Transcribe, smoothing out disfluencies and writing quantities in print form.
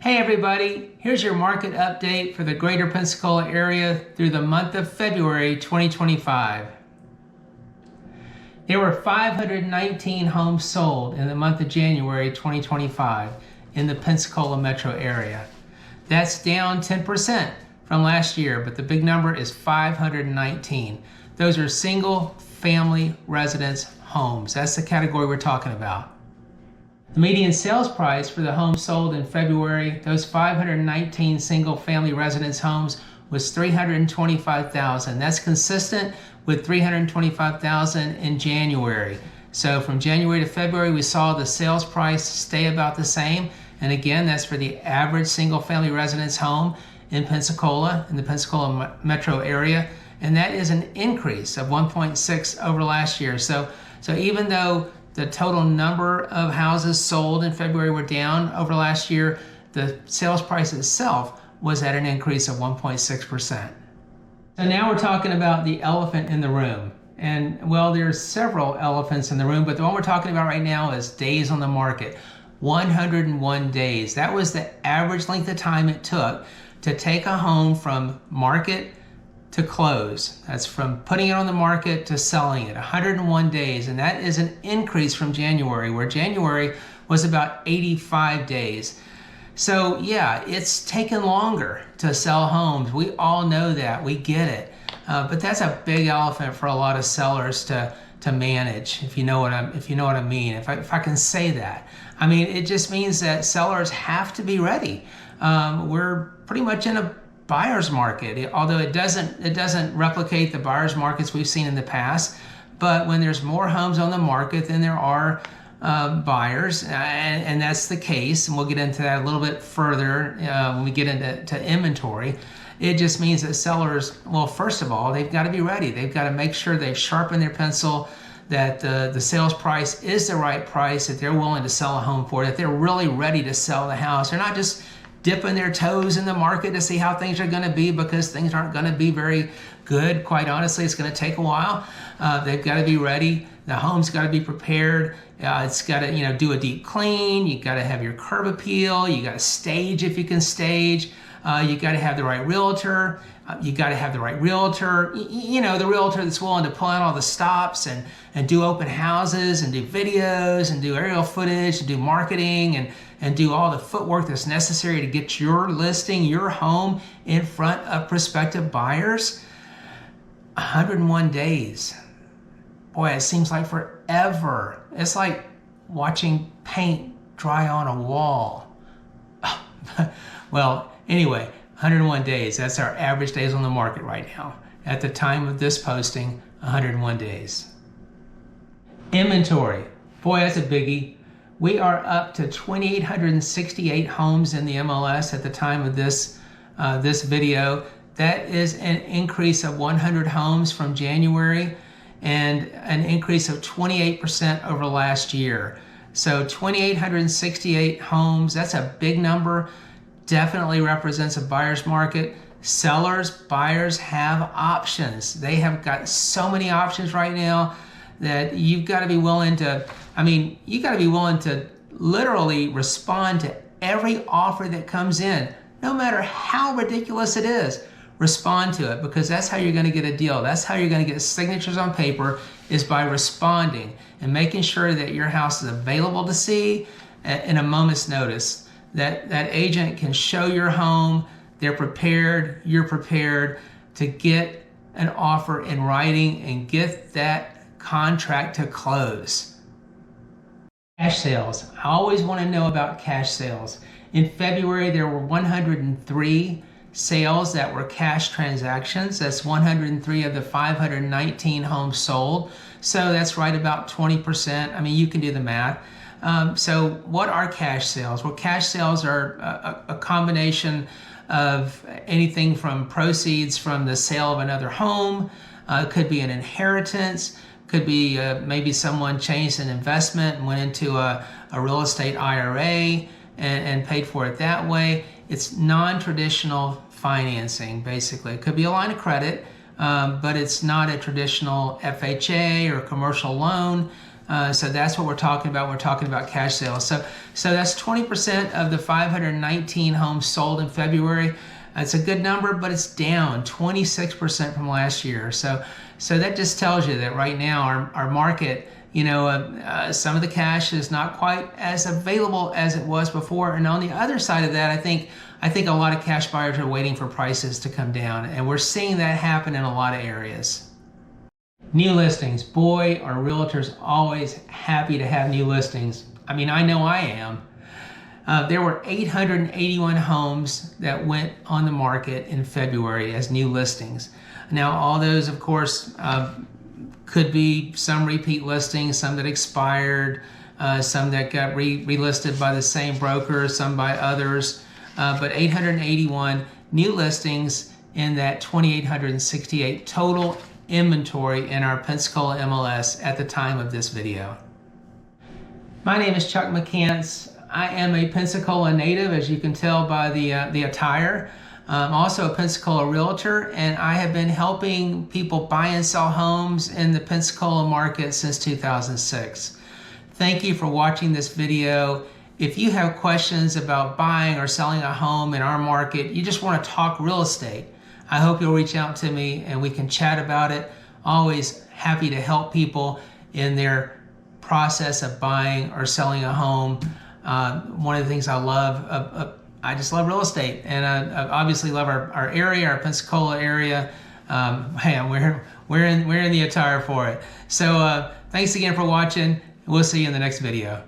Hey everybody, here's your market update for the greater Pensacola area through the month of February 2025. There were 519 homes sold in the month of January 2025 in the Pensacola metro area. That's down 10% from last year, but the big number is 519. Those are single family residence homes. That's the category we're talking about. The median sales price for the homes sold in February, those 519 single-family residence homes, was $325,000. That's consistent with $325,000 in January. So from January to February, we saw the sales price stay about the same. And again, that's for the average single-family residence home in Pensacola, in the Pensacola metro area. And that is an increase of 1.6 over last year. So even though the total number of houses sold in February were down over last year, the sales price itself was at an increase of 1.6%. So now we're talking about the elephant in the room. And well, there's several elephants in the room, but the one we're talking about right now is days on the market. 101 days. That was the average length of time it took to take a home from market to close. That's from putting it on the market to selling it, 101 days. And that is an increase from January, where January was about 85 days. So yeah, it's taken longer to sell homes. We all know that, we get it. But that's a big elephant for a lot of sellers to manage, if you know what I mean, if I can say that. I mean, it just means that sellers have to be ready. We're pretty much in a buyer's market, although it doesn't replicate the buyer's markets we've seen in the past. But when there's more homes on the market than there are buyers, and that's the case, and we'll get into that a little bit further when we get into inventory. It just means that sellers, well, first of all, they've got to be ready. They've got to make sure they've sharpened their pencil, that the sales price is the right price, that they're willing to sell a home for, that they're really ready to sell the house. They're not just dipping their toes in the market to see how things are going to be, because things aren't going to be very good. Quite honestly, it's going to take a while. They've got to be ready. The home's got to be prepared. It's got to, do a deep clean. You got to have your curb appeal. You got to stage if you can stage. You got to have the right realtor. You got to have the right realtor. The realtor that's willing to pull out all the stops and do open houses and do videos and do aerial footage and do marketing and do all the footwork that's necessary to get your listing, your home in front of prospective buyers. 101 days. Boy, it seems like forever. It's like watching paint dry on a wall. Well, anyway, 101 days. That's our average days on the market right now. At the time of this posting, 101 days. Inventory. Boy, that's a biggie. We are up to 2,868 homes in the MLS at the time of this video. That is an increase of 100 homes from January and an increase of 28% over last year. So 2,868 homes, that's a big number. Definitely represents a buyer's market. Sellers, buyers have options. They have got so many options right now that you've got to be willing to, you got to be willing to literally respond to every offer that comes in, no matter how ridiculous it is. Respond to it, because that's how you're going to get a deal. That's how you're going to get signatures on paper, is by responding and making sure that your house is available to see in a moment's notice. That agent can show your home, they're prepared, you're prepared to get an offer in writing and get that contract to close. Cash sales. I always want to know about cash sales. In February, there were 103 sales that were cash transactions. That's 103 of the 519 homes sold. So that's right about 20%. You can do the math. So what are cash sales? Well, cash sales are a combination of anything from proceeds from the sale of another home, could be an inheritance, could be maybe someone changed an investment and went into a real estate IRA and paid for it that way. It's non-traditional financing, basically. It could be a line of credit, but it's not a traditional FHA or commercial loan. So that's what we're talking about. We're talking about cash sales. So that's 20% of the 519 homes sold in February. It's a good number, but it's down 26% from last year. So that just tells you that right now our market, some of the cash is not quite as available as it was before. And on the other side of that, I think a lot of cash buyers are waiting for prices to come down, and we're seeing that happen in a lot of areas. New listings. Boy, are realtors always happy to have new listings. I mean, I know I am. There were 881 homes that went on the market in February as new listings. Now, all those, of course, could be some repeat listings, some that expired, some that got relisted by the same broker, some by others. But 881 new listings in that 2,868 total inventory in our Pensacola MLS at the time of this video. My name is Chuck McCants. I am a Pensacola native, as you can tell by the attire. I'm also a Pensacola realtor, and I have been helping people buy and sell homes in the Pensacola market since 2006. Thank you for watching this video. If you have questions about buying or selling a home in our market, you just want to talk real estate, I hope you'll reach out to me and we can chat about it. Always happy to help people in their process of buying or selling a home. One of the things I love, I just love real estate, and I obviously love our area, our Pensacola area. Hey, we're in the attire for it. So thanks again for watching. We'll see you in the next video.